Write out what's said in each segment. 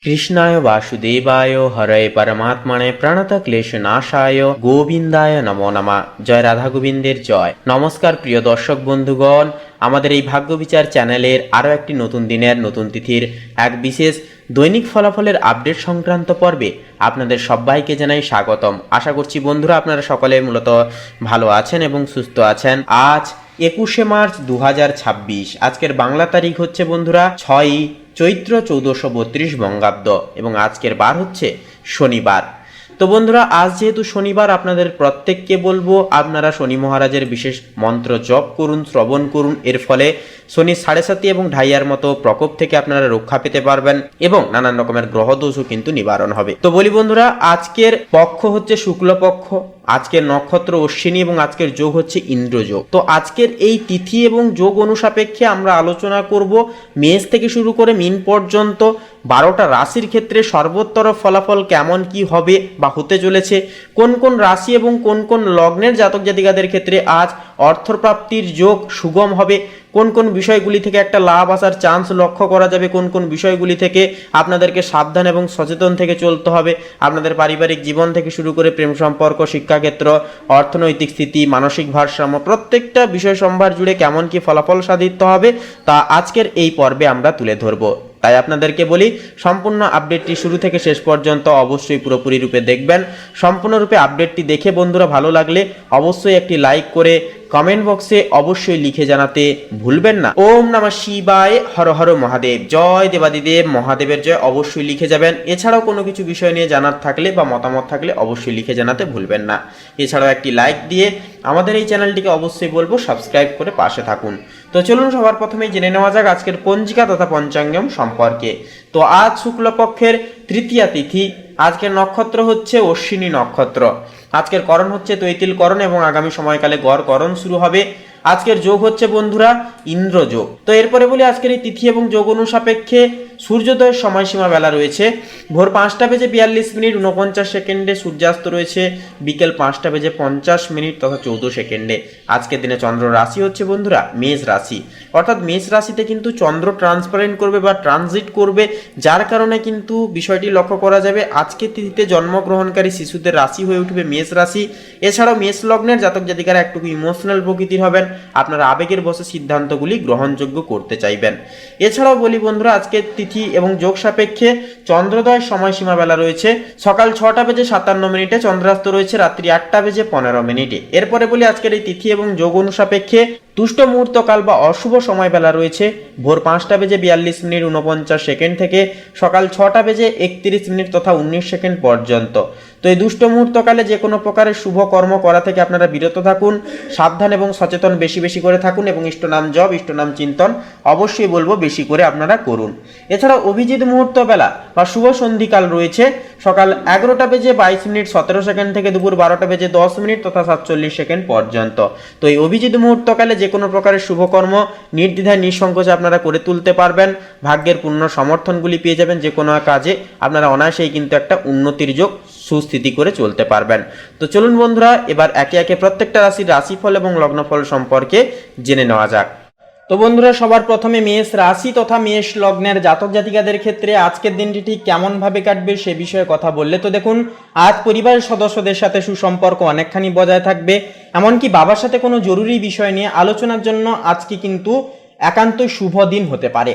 কৃষ্ণায় বাসুদেবায় হরে পরমাত্মনে প্রণতক্লেশনাশায় গোবিন্দায় নমো নমঃ। জয় রাধা গোবিন্দের জয়। নমস্কার প্রিয় দর্শক বন্ধুগণ, আমাদের এই ভাগ্য বিচার চ্যানেলের আরও একটি নতুন দিনের নতুন তিথির এক বিশেষ দৈনিক ফলাফলের আপডেট সংক্রান্ত পর্বে আপনাদের সবাইকে জানাই স্বাগতম। আশা করছি বন্ধুরা আপনারা সকলে মূলত ভালো আছেন এবং সুস্থ আছেন। আজ 21শে মার্চ 2026। আজকের বাংলা তারিখ হচ্ছে বন্ধুরা 6 চৈত্র 1432 বঙ্গাব্দ এবং আজকের বার হচ্ছে শনিবার। তো বন্ধুরা আজ যেহেতু শনিবার, আপনাদের প্রত্যেককে বলবো আপনারা শনি মহারাজের বিশেষ মন্ত্র জপ করুন, শ্রবণ করুন। এর ফলে শনি 7.5 এবং ঢাইয়ার মতো প্রকোপ থেকে আপনারা রক্ষা পেতে পারবেন এবং নানান রকমের গ্রহদোষও কিন্তু নিবারণ হবে। তো বলি বন্ধুরা, আজকের পক্ষ হচ্ছে শুক্লপক্ষ, আজকের নক্ষত্র অশ্বিনী এবং আজকের যোগ হচ্ছে ইন্দ্রযোগ। তো আজকের এই তিথি এবং যোগ অনুসাপেক্ষে আমরা আলোচনা করব মেষ থেকে শুরু করে মীন পর্যন্ত 12টা রাশির ক্ষেত্রে সর্বোত্তর ফলাফল কেমন কি হবে বা হতে চলেছে, কোন কোন রাশি এবং কোন কোন লগ্নের জাতক জাতিকাদের ক্ষেত্রে আজ অর্থপ্রাপ্তির যোগ সুগম হবে, কোন কোন বিষয়গুলি থেকে একটা লাভ আসার চান্স লক্ষ্য করা যাবে, কোন কোন বিষয়গুলি থেকে আপনাদেরকে সাবধান এবং সচেতন থেকে চলতে হবে, আপনাদের পারিবারিক জীবন থেকে শুরু করে প্রেম সম্পর্ক, শিক্ষাক্ষেত্র, অর্থনৈতিক স্থিতি, মানসিক ভারসাম্য, প্রত্যেকটা বিষয় সম্ভার জুড়ে কেমন কি ফলাফল সাধিত হবে তা আজকের এই পর্বে আমরা তুলে ধরবো। তাই আপনাদেরকে বলি সম্পূর্ণ আপডেটটি শুরু থেকে শেষ পর্যন্ত অবশ্যই পুরোপুরি রূপে দেখবেন। সম্পূর্ণরূপে আপডেটটি দেখে বন্ধুরা ভালো লাগলে অবশ্যই একটি লাইক করে কমেন্ট বক্সে অবশ্যই লিখে জানাতে ভুলবেন না। ওম নমঃ শিবায়, হর হর মহাদেব, জয় দেবাদিদেব মহাদেবের জয় অবশ্যই লিখে যাবেন। এছাড়াও কোনো কিছু বিষয় নিয়ে জানার থাকলে বা মতামত থাকলে অবশ্যই লিখে জানাতে ভুলবেন না। এছাড়াও একটি লাইক দিয়ে আমাদের এই চ্যানেলটিকে অবশ্যই বলবো সাবস্ক্রাইব করে পাশে থাকুন। তো চলুন সবার প্রথমেই জেনে নেওয়া যাক আজকের পঞ্জিকা তথা পঞ্চাঙ্গম সম্পর্কে। তো আজ শুক্লপক্ষের তৃতীয়া তিথি, আজকের নক্ষত্র হচ্ছে অশ্বিনী নক্ষত্র, আজকের করণ হচ্ছে তৈতিল করণ এবং আগামী সময়কালে গড় করণ শুরু হবে। আজকের যোগ হচ্ছে বন্ধুরা ইন্দ্রযোগ। তো এরপরে বলি আজকের এই তিথি এবং যোগ অনুসাপেক্ষে সূর্যোদয়ের সময়সীমা বেলা রয়েছে ভোর 5:42 সূর্যাস্ত রয়েছে বিকেল 5:50 তথা 14 আজকের দিনে চন্দ্র রাশি হচ্ছে বন্ধুরা মেষ রাশি, অর্থাৎ মেষ রাশিতে কিন্তু চন্দ্র ট্রান্সপারেন্ট করবে বা ট্রানজিট করবে, যার কারণে কিন্তু বিষয়টি লক্ষ্য করা যাবে আজকের তিথিতে জন্মগ্রহণকারী শিশুদের রাশি হয়ে উঠবে মেষ রাশি। এছাড়াও মেষ লগ্নের জাতক জাতিকারা একটু ইমোশনাল প্রকৃতির হবেন, আপনারা আবেগের বশে সিদ্ধান্তগুলি গ্রহণযোগ্য করতে চাইবেন। এছাড়াও বলি বন্ধুরা আজকের তিথি এবং যোগ সাপেক্ষে চন্দ্রোদয়ের সময়সীমা বেলা রয়েছে সকাল 6:57 চন্দ্রাস্ত রয়েছে রাত্রি 8:15। এরপরে বলি আজকের এই তিথি এবং যোগ অনুসাপেক্ষে দুষ্ট মুহূর্তকাল বা অশুভ সময় বেলা রয়েছে ভোর 5:42 থেকে সকাল 6:31 তথা 19 পর্যন্ত। তো এই দুষ্ট মুহূর্তকালে যে কোনো প্রকারের শুভ কর্ম করা থেকে আপনারা বিরত থাকুন, সাবধান এবং সচেতন বেশি বেশি করে থাকুন এবং ইষ্টনাম জপ, ইষ্টনাম চিন্তন অবশ্যই বলবো বেশি করে আপনারা করুন। এছাড়া অভিজিৎ মুহূর্ত বেলা বা শুভ সন্ধিকাল রয়েছে সকাল 11:22 থেকে দুপুর 12:10 তথা 47 পর্যন্ত। তো এই অভিজিৎ মুহূর্তকালে যে কোনো প্রকারের শুভকর্ম নির্দ্বিধায় নিঃসংকোচে আপনারা করে তুলতে পারবেন, ভাগ্যের পূর্ণ সমর্থনগুলি পেয়ে যাবেন, যে কোনো কাজে আপনারা অনায়াসেই কিন্তু একটা উন্নতির যোগ সুস্থিতি করে চলতে পারবেন। তো চলুন বন্ধুরা এবার একে একে প্রত্যেকটা রাশির রাশিফল এবং লগ্নফল সম্পর্কে জেনে নেওয়া যাক। তো বন্ধুরা সবার প্রথমে মেষ রাশি তথা মেষ লগ্নের জাতক জাতিকাদের ক্ষেত্রে আজকের দিনটি ঠিক কেমন ভাবে কাটবে সে বিষয়ে কথা বললে তো দেখুন, আজ পরিবারের সদস্যদের সাথে সুসম্পর্ক অনেকখানি বজায় থাকবে, এমনকি বাবার সাথে কোনো জরুরি বিষয় নিয়ে আলোচনার জন্য আজকে কিন্তু একান্তই শুভ দিন হতে পারে।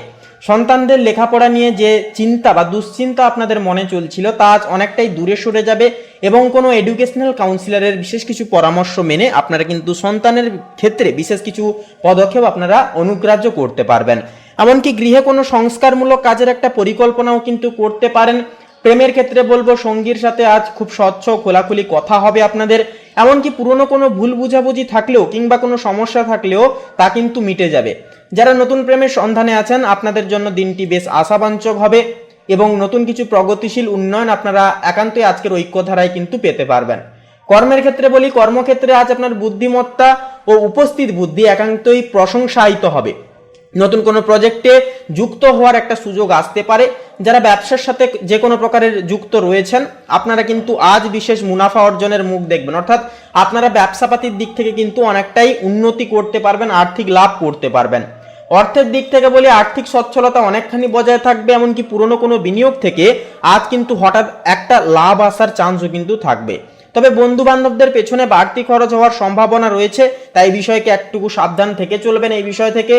সন্তানদের লেখাপড়া নিয়ে যে চিন্তা বা দুশ্চিন্তা আপনাদের মনে চলছিল তা আজ অনেকটাই দূরে সরে যাবে এবং কোনো এডুকেশনাল কাউন্সিলরের বিশেষ কিছু পরামর্শ মেনে আপনারা কিন্তু সন্তানের ক্ষেত্রে বিশেষ কিছু পদক্ষেপ আপনারা অনুগ্রাহ্য করতে পারবেন। এমনকি গৃহে কোনো সংস্কারমূলক কাজের একটা পরিকল্পনাও কিন্তু করতে পারেন। প্রেমের ক্ষেত্রে বলবো সঙ্গীর সাথে আজ খুব স্বচ্ছ খোলাখুলি কথা হবে আপনাদের, এমনকি পুরনো কোনো ভুল বুঝাবুঝি থাকলেও কিংবা কোনো সমস্যা থাকলেও তা কিন্তু মিটে যাবে। যারা নতুন প্রেমের সন্ধানে আছেন আপনাদের জন্য দিনটি বেশ আশাবাঞ্চক হবে এবং নতুন কিছু প্রগতিশীল উন্নয়ন আপনারা একান্তই আজকের ঐক্যধারায় কিন্তু পেতে পারবেন। কর্মের ক্ষেত্রে বলি, কর্মক্ষেত্রে আজ আপনার বুদ্ধিমত্তা ও উপস্থিত বুদ্ধি একান্তই প্রশংসায়িত হবে। নতুন কোনো প্রজেক্টে যুক্ত হওয়ার একটা সুযোগ আসতে পারে। যারা ব্যবসার সাথে যে কোনো প্রকারের যুক্ত রয়েছেন আপনারা কিন্তু আজ বিশেষ মুনাফা অর্জনের মুখ দেখবেন, অর্থাৎ আপনারা ব্যবসাপাতির দিক থেকে কিন্তু অনেকটাই উন্নতি করতে পারবেন, আর্থিক লাভ করতে পারবেন। অর্থের দিক থেকে বলি আর্থিক সচ্ছলতা অনেকখানি বজায় থাকবে, এমনকি পুরনো কোনো বিনিয়োগ থেকে আজ কিন্তু হঠাৎ একটা লাভ আসার চান্সও কিন্তু থাকবে। তবে বন্ধু বান্ধবদের পেছনে বাড়তি খরচ হওয়ার সম্ভাবনা রয়েছে, তাই বিষয়কে একটুকু সাবধান থেকে চলবেন এই বিষয় থেকে।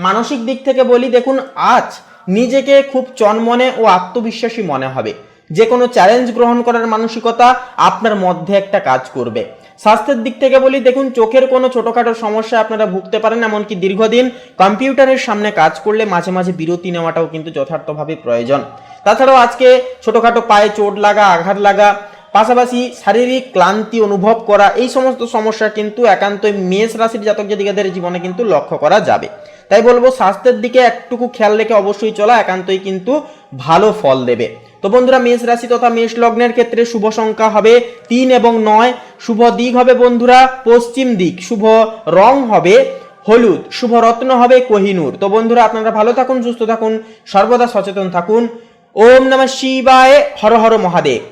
মানসিক দিক থেকে বলি দেখুন, আজ নিজেকে খুব চনমনে ও আত্মবিশ্বাসী মনে হবে। যে কোনো চ্যালেঞ্জ গ্রহণ করার মানসিকতা আপনার মধ্যে একটা কাজ করবে। স্বাস্থ্যের দিক থেকে বলি দেখুন, চোখের কোনো ছোটখাটো সমস্যা আপনারা ভুগতে পারেন, এমনকি দীর্ঘদিন কম্পিউটারের সামনে কাজ করলে মাঝে মাঝে বিরতি নেওয়াটাও কিন্তু যথার্থভাবে প্রয়োজন। তাছাড়াও আজকে ছোটখাটো পায়ে চোট লাগা, আঘাত লাগা, পাশাপাশি শারীরিক ক্লান্তি অনুভব করা, এই সমস্ত সমস্যা কিন্তু একান্তই মেষ রাশির জাতক জাতিকাদের জীবনে কিন্তু লক্ষ্য করা যাবে। তাই বলবো স্বাস্থ্যের দিকে একটুকু খেয়াল রেখে অবশ্যই চলা একান্তই কিন্তু ভালো ফল দেবে। তো বন্ধুরা, মেষ রাশি তথা মেষ লগ্নের ক্ষেত্রে শুভ সংখ্যা হবে 3 এবং 9, শুভ দিক হবে বন্ধুরা পশ্চিম দিক, শুভ রং হবে হলুদ, শুভ রত্ন হবে কোহিনূর। তো বন্ধুরা, আপনারা ভালো থাকুন, সুস্থ থাকুন, সর্বদা সচেতন থাকুন। ওম নমঃ শিবায়, হর হর মহাদেব।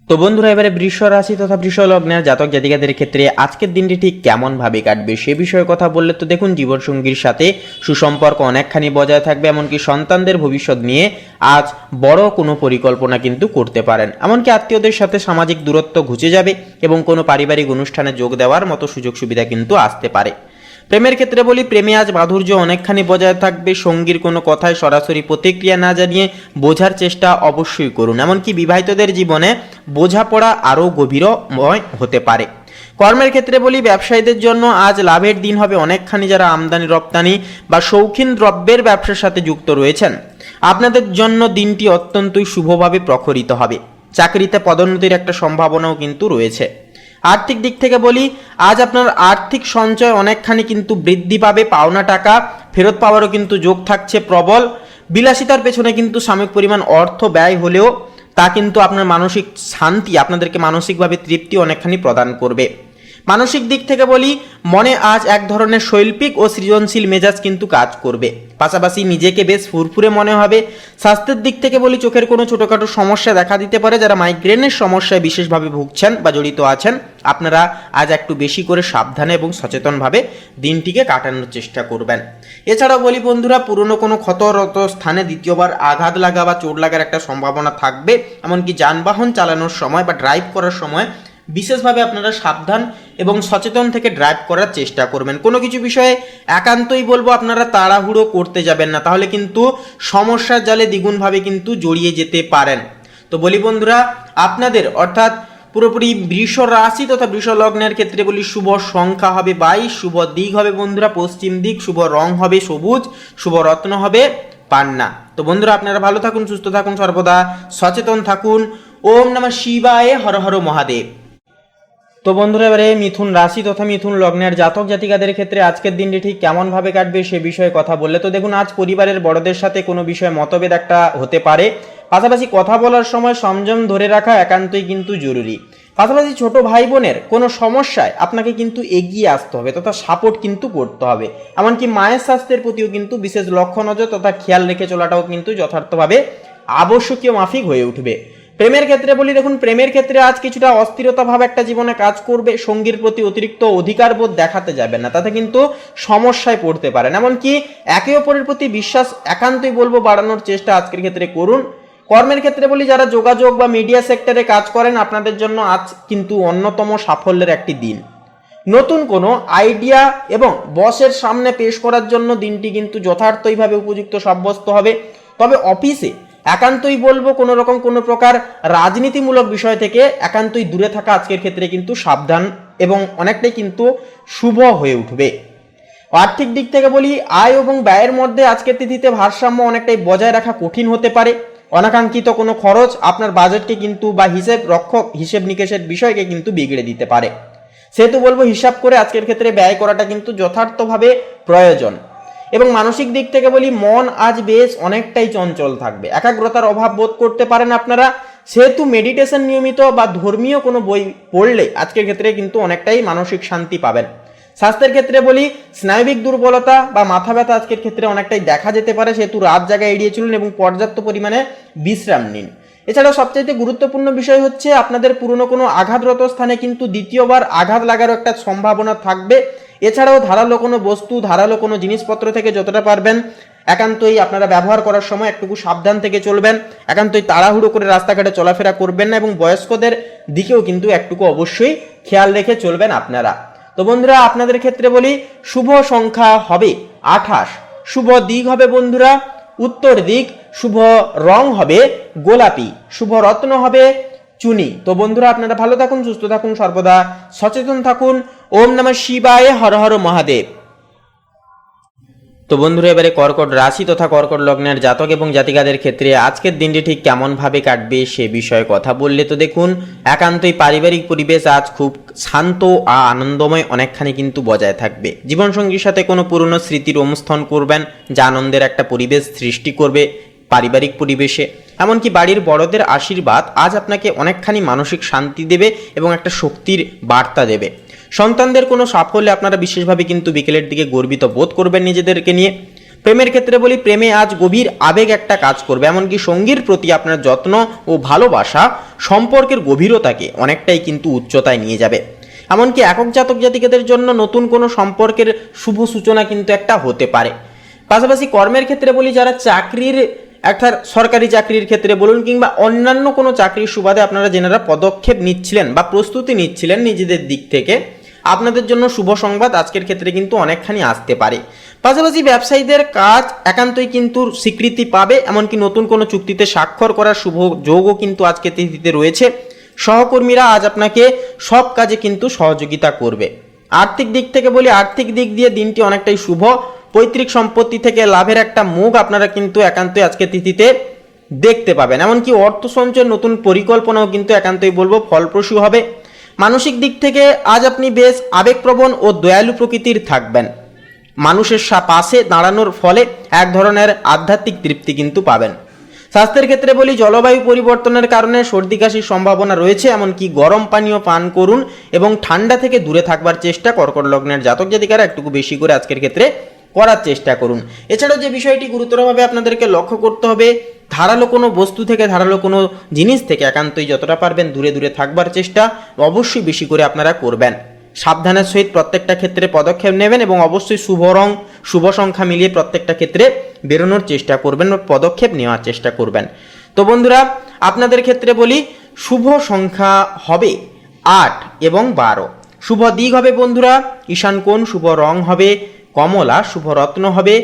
তো বন্ধুরা, এবারে বৃষ রাশি তথা বৃষ লগ্নের জাতক জাতিকাদের ক্ষেত্রে আজকের দিনটি ঠিক কেমন ভাবে কাটবে সে বিষয়ে কথা বললে তো দেখুন, জীবনসঙ্গীর সাথে সুসম্পর্ক অনেকখানি বজায় থাকবে, এমনকি সন্তানদের ভবিষ্যৎ নিয়ে আজ বড় কোনো পরিকল্পনা কিন্তু করতে পারেন। এমনকি আত্মীয়দের সাথে সামাজিক দূরত্ব ঘুচে যাবে এবং কোনো পারিবারিক অনুষ্ঠানে যোগ দেওয়ার মতো সুযোগ সুবিধা কিন্তু আসতে পারে। প্রেমের ক্ষেত্রে বলি, প্রেমে আজ মাধুর্য অনেকখানি বজায় থাকবে। সঙ্গীর কোনো কথায় সরাসরি প্রতিক্রিয়া না জানিয়ে বোঝার চেষ্টা অবশ্যই করুন। এমনকি বিবাহিতদের জীবনে বোঝাপড়া আরও গভীরময় হতে পারে। কর্মের ক্ষেত্রে বলি, ব্যবসায়ীদের জন্য আজ লাভের দিন হবে অনেকখানি। যারা আমদানি রপ্তানি বা শৌখিন দ্রব্যের ব্যবসার সাথে যুক্ত রয়েছেন, আপনাদের জন্য দিনটি অত্যন্তই শুভভাবে প্রখরিত হবে। চাকরিতে পদোন্নতির একটা সম্ভাবনাও কিন্তু রয়েছে। আর্থিক দিক থেকে বলি, আজ আপনার আর্থিক সঞ্চয় অনেকখানি কিন্তু বৃদ্ধি পাবে। পাওনা টাকা ফেরত পাওয়ারও কিন্তু যোগ থাকছে প্রবল। বিলাসিতার পেছনে কিন্তু সাময়িক পরিমাণ অর্থ ব্যয় হলেও তা কিন্তু আপনার মানসিক শান্তি, আপনাদেরকে মানসিকভাবে তৃপ্তি অনেকখানি প্রদান করবে। মানসিক দিক থেকে বলি, মনে আজ এক ধরনের শৈল্পিক ও সৃজনশীল মেজাজ কিন্তু কাজ করবে। পাশাপাশি নিজেকে বেশ ফুরফুরে মনে হবে। স্বাস্থ্যের দিক থেকে বলি, চোখের কোনো ছোটোখাটো সমস্যা দেখা দিতে পারে। যারা মাইগ্রেনের সমস্যায় বিশেষভাবে ভুগছেন বা জড়িত আছেন, আপনারা আজ একটু বেশি করে সাবধানে এবং সচেতনভাবে দিনটিকে কাটানোর চেষ্টা করবেন। এছাড়াও বলি বন্ধুরা, পুরনো কোনো ক্ষতরত স্থানে দ্বিতীয়বার আঘাত লাগা বা চোট লাগার একটা সম্ভাবনা থাকবে। এমনকি যানবাহন চালানোর সময় বা ড্রাইভ করার সময় বিশেষভাবে আপনারা সাবধান এবং সচেতন থেকে ড্রাইভ করার চেষ্টা করবেন। কোনো কিছু বিষয়ে একান্তই বলবো আপনারা তাড়াহুড়ো করতে যাবেন না, তাহলে কিন্তু সমস্যার জালে দ্বিগুণভাবে কিন্তু জড়িয়ে যেতে পারেন। তো বলি বন্ধুরা, আপনাদের অর্থাৎ পুরোপুরি বৃষ রাশি তথা বৃষ লগ্নের ক্ষেত্রে বলি, শুভ সংখ্যা হবে 22, শুভ দিক হবে বন্ধুরা পশ্চিম দিক, শুভ রং হবে সবুজ, শুভ রত্ন হবে পান্না। তো বন্ধুরা, আপনারা ভালো থাকুন, সুস্থ থাকুন, সর্বদা সচেতন থাকুন। ওম নমঃ শিবায়, হর হর মহাদেব। তো বন্ধুরা, এবারে মিথুন রাশি তথা মিথুন লগ্নের জাতক জাতিকাদের ক্ষেত্রে আজকের দিনটি ঠিক কেমন ভাবে কাটবে সে বিষয়ে কথা বললে তো দেখুন, আজ পরিবারের বড়দের সাথে কোনো বিষয়ে মতভেদ একটা হতে পারে। পাশাপাশি কথা বলার সময় সংযম ধরে রাখা একান্তই কিন্তু জরুরি। পাশাপাশি ছোট ভাই বোনের কোনো সমস্যায় আপনাকে কিন্তু এগিয়ে আসতে হবে তথা সাপোর্ট কিন্তু করতে হবে। এমনকি মায়ের স্বাস্থ্যের প্রতিও কিন্তু বিশেষ লক্ষ্য নজর তথা খেয়াল রেখে চলাটাও কিন্তু যথার্থভাবে আবশ্যকীয় মাফিক হয়ে উঠবে। প্রেমের ক্ষেত্রে বলি দেখুন, প্রেমের ক্ষেত্রে আজ কিছুটা অস্থিরতা ভাব একটা জীবনে কাজ করবে। সঙ্গীর প্রতি অতিরিক্ত অধিকার বোধ দেখাতে যাবেন না, তাতে কিন্তু সমস্যায় পড়তে পারেন। এমনকি একে অপরের প্রতি বিশ্বাস একান্তই বলবো বাড়ানোর চেষ্টা আজকের ক্ষেত্রে করুন। কর্মের ক্ষেত্রে বলি, যারা যোগাযোগ বা মিডিয়া সেক্টরে কাজ করেন, আপনাদের জন্য আজ কিন্তু অন্যতম সাফল্যের একটি দিন। নতুন কোনো আইডিয়া এবং বসের সামনে পেশ করার জন্য দিনটি কিন্তু যথার্থইভাবে উপযুক্ত সাব্যস্ত হবে। তবে অফিসে একান্তই বলবো কোনো রকম কোনো প্রকার রাজনীতিমূলক বিষয় থেকে একান্তই দূরে থাকা আজকের ক্ষেত্রে কিন্তু সাবধান এবং অনেকটাই কিন্তু শুভ হয়ে উঠবে। আর্থিক দিক থেকে বলি, আয় এবং ব্যয়ের মধ্যে আজকের তিথিতে ভারসাম্য অনেকটাই বজায় রাখা কঠিন হতে পারে। অনাকাঙ্ক্ষিত কোনো খরচ আপনার বাজেটকে কিন্তু বা হিসেব নিকেশের বিষয়কে কিন্তু বিগড়ে দিতে পারে। সেহেতু বলবো হিসাব করে আজকের ক্ষেত্রে ব্যয় করাটা কিন্তু যথার্থভাবে প্রয়োজন। এবং মানসিক দিক থেকে বলি, মন আজ বেশ অনেকটাই চঞ্চল থাকবে। একাগ্রতার অভাব বোধ করতে পারেন আপনারা। সেহেতু মেডিটেশন নিয়মিত বা ধর্মীয় কোনো বই পড়লে আজকের ক্ষেত্রে কিন্তু অনেকটাই মানসিক শান্তি পাবেন। স্বাস্থ্যের ক্ষেত্রে বলি, স্নায়বিক দুর্বলতা বা মাথা ব্যথা আজকের ক্ষেত্রে অনেকটাই দেখা যেতে পারে। সেহেতু রাত জায়গা এড়িয়ে চলুন এবং পর্যাপ্ত পরিমাণে বিশ্রাম নিন। এছাড়াও সবচাইতে গুরুত্বপূর্ণ বিষয় হচ্ছে আপনাদের পুরনো কোনো আঘাতরত স্থানে কিন্তু দ্বিতীয়বার আঘাত লাগারও একটা সম্ভাবনা থাকবে। এছাড়াও ধারালো কোনো বস্তু, ধারালো কোনো জিনিসপত্র থেকে যতটা পারবেন একান্তই আপনারা ব্যবহার করার সময় একটুকু সাবধান থেকে চলবেন। একান্তই তাড়াহুড়ো করে রাস্তাঘাটে চলাফেরা করবেন না এবং বয়স্কদের দিকেও কিন্তু একটুকু অবশ্যই খেয়াল রেখে চলবেন আপনারা। তো বন্ধুরা আপনাদের ক্ষেত্রে বলি শুভ সংখ্যা হবে 28, শুভ দিক হবে বন্ধুরা উত্তর দিক, শুভ রং হবে গোলাপি, শুভ রত্ন হবে চুনি। তো বন্ধুরা আপনারা ভালো থাকুন, সুস্থ থাকুন, সর্বদা সচেতন থাকুন। ওম নমঃ শিবায়, হর হর মহাদেব। তো বন্ধুরা এবারে কর্কট রাশি তথা কর্কট লগ্নের জাতক এবং জাতিকাদের ক্ষেত্রে আজকের দিনটি ঠিক কেমন ভাবে কাটবে সে বিষয়ে কথা বললে তো দেখুন, একান্তই পারিবারিক পরিবেশ আজ খুব শান্ত ও আনন্দময় অনেকখানি কিন্তু বজায় থাকবে। জীবনসঙ্গীর সাথে কোনো পুরনো স্মৃতির অনুস্থন করবেন যা আনন্দের একটা পরিবেশ সৃষ্টি করবে পারিবারিক পরিবেশে। এমনকি বাড়ির বড়দের আশীর্বাদ আজ আপনাকে অনেকখানি মানসিক শান্তি দেবে এবং একটা শক্তির বার্তা দেবে। সন্তানদের কোনো সাফল্যে আপনারা বিশেষভাবে কিন্তু বিকেলের দিকে গর্বিত বোধ করবেন নিজেদেরকে নিয়ে। প্রেমের ক্ষেত্রে বলি, প্রেমে আজ গভীর আবেগ একটা কাজ করবে, এমনকি সঙ্গীর প্রতি আপনার যত্ন ও ভালোবাসা সম্পর্কের গভীরতাকে অনেকটাই কিন্তু উচ্চতায় নিয়ে যাবে। এমনকি একক জাতক জাতিকাদের জন্য নতুন কোনো সম্পর্কের শুভ সূচনা কিন্তু একটা হতে পারে। পাশাপাশি কর্মের ক্ষেত্রে বলি, যারা চাকরির অর্থাৎ সরকারি চাকরির ক্ষেত্রে বলুন কিংবা অন্যান্য কোনো চাকরির সুবাদে আপনারা যেনারা পদক্ষেপ নিচ্ছিলেন বা প্রস্তুতি নিচ্ছিলেন নিজেদের দিক থেকে, আপনাদের জন্য শুভ সংবাদ আজকের ক্ষেত্রে কিন্তু অনেকখানি আসতে পারে। পাশাপাশি ব্যবসায়ীদের কাজ একান্তই কিন্তু স্বীকৃতি পাবে, এমনকি নতুন কোনো চুক্তিতে স্বাক্ষর করার শুভ যোগও কিন্তু আজকে তিথিতে রয়েছে। সহকর্মীরা আজ আপনাকে সব কাজে কিন্তু সহযোগিতা করবে। আর্থিক দিক থেকে বলি, আর্থিক দিক দিয়ে দিনটি অনেকটাই শুভ। পৈতৃক সম্পত্তি থেকে লাভের একটা মুখ আপনারা কিন্তু একান্তই আজকে তিথিতে দেখতে পাবেন। এমনকি অর্থ সঞ্চয়ের নতুন পরিকল্পনাও কিন্তু একান্তই বলবো ফলপ্রসূ হবে। মানসিক দিক থেকে আজ আপনি বেশ আবেগপ্রবণ ও দয়ালু প্রকৃতির থাকবেন। মানুষের পাশে দাঁড়ানোর ফলে এক ধরনের আধ্যাত্মিক তৃপ্তি কিন্তু পাবেন। স্বাস্থ্যের ক্ষেত্রে বলি, জলবায়ু পরিবর্তনের কারণে সর্দি কাশির সম্ভাবনা রয়েছে, এমনকি গরম পানীয় পান করুন এবং ঠান্ডা থেকে দূরে থাকবার চেষ্টা কর্কট লগ্নের জাতক জাতিকারা একটু বেশি করে আজকের ক্ষেত্রে করার চেষ্টা করুন। এছাড়াও যে বিষয়টি গুরুতরভাবে আপনাদেরকে লক্ষ্য করতে হবে, ধারালো কোনো বস্তু থেকে, ধারালো কোনো জিনিস থেকে একান্তই যতটা পারবেন দূরে দূরে থাকবার চেষ্টা অবশ্যই বেশি করে আপনারা করবেন। সাবধানের সহিত প্রত্যেকটা ক্ষেত্রে পদক্ষেপ নেবেন এবং অবশ্যই শুভ রং, শুভ সংখ্যা মিলিয়ে প্রত্যেকটা ক্ষেত্রে বেরোনোর চেষ্টা করবেন বা পদক্ষেপ নেওয়ার চেষ্টা করবেন। তো বন্ধুরা আপনাদের ক্ষেত্রে বলি, শুভ সংখ্যা হবে 8 এবং 12, শুভ দিক হবে বন্ধুরা ঈশান কোণ, শুভ রং হবে কমলা, শুভ রত্ন হবে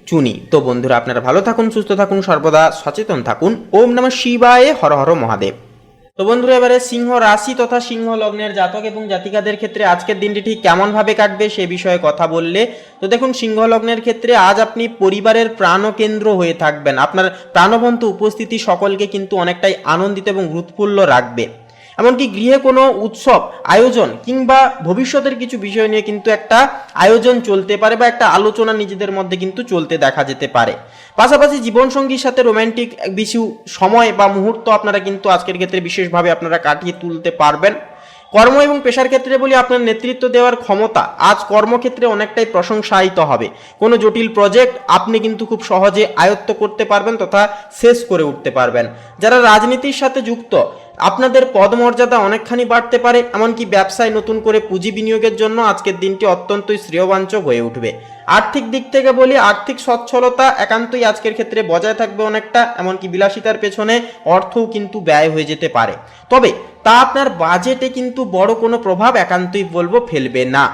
চুনি। তো বন্ধুরা আপনারা ভালো থাকুন, সুস্থ থাকুন, সর্বদা সচেতন থাকুন। ওম নমঃ শিবায়, হর হর মহাদেব। তো বন্ধুরা এবারে সিংহ রাশি তথা সিংহ লগ্নের জাতক এবং জাতিকাদের ক্ষেত্রে আজকের দিনটি ঠিক কেমন ভাবে কাটবে সে বিষয়ে কথা বললে তো দেখুন, সিংহ লগ্নের ক্ষেত্রে আজ আপনি পরিবারের প্রাণকেন্দ্র হয়ে থাকবেন। আপনার প্রাণবন্ত উপস্থিতি সকলকে কিন্তু অনেকটাই আনন্দিত এবং উৎফুল্ল রাখবে। এমনকি গৃহে কোনো উৎসব আয়োজন কিংবা ভবিষ্যতের কিছু বিষয় নিয়ে কিন্তু একটা আয়োজন চলতে পারে বা একটা আলোচনা নিজেদের মধ্যে কিন্তু চলতে দেখা যেতে পারে। পাশাপাশি জীবনসঙ্গীর সাথে রোম্যান্টিক কিছু সময় বা মুহূর্ত আপনারা কিন্তু আজকের ক্ষেত্রে বিশেষভাবে আপনারা কাটিয়ে তুলতে পারবেন। কর্ম এবং পেশার ক্ষেত্রে বলি, আপনার নেতৃত্ব দেওয়ার ক্ষমতা আজ কর্মক্ষেত্রে অনেকটাই প্রশংসায়িত হবে। কোনো জটিল প্রজেক্ট আপনি কিন্তু খুব সহজে আয়ত্ত করতে পারবেন তথা শেষ করে উঠতে পারবেন। যারা রাজনীতির সাথে যুক্ত, আপনাদের পদমর্যাদা অনেকখানি বাড়তে পারে। এমনকি ব্যবসায় নতুন করে পুঁজি বিনিয়োগের জন্য আজকের দিনটি অত্যন্তই শ্রেয়বাঞ্চক হয়ে উঠবে। আর্থিক দিক থেকে বলি, আর্থিক সচ্ছলতা একান্তই আজকের ক্ষেত্রে বজায় থাকবে অনেকটা। এমনকি বিলাসিতার পেছনে অর্থও কিন্তু ব্যয় হয়ে যেতে পারে, তবে তা আপনার বাজেটে কিন্তু বড় কোনো প্রভাব একান্তই বলবো ফেলবে না।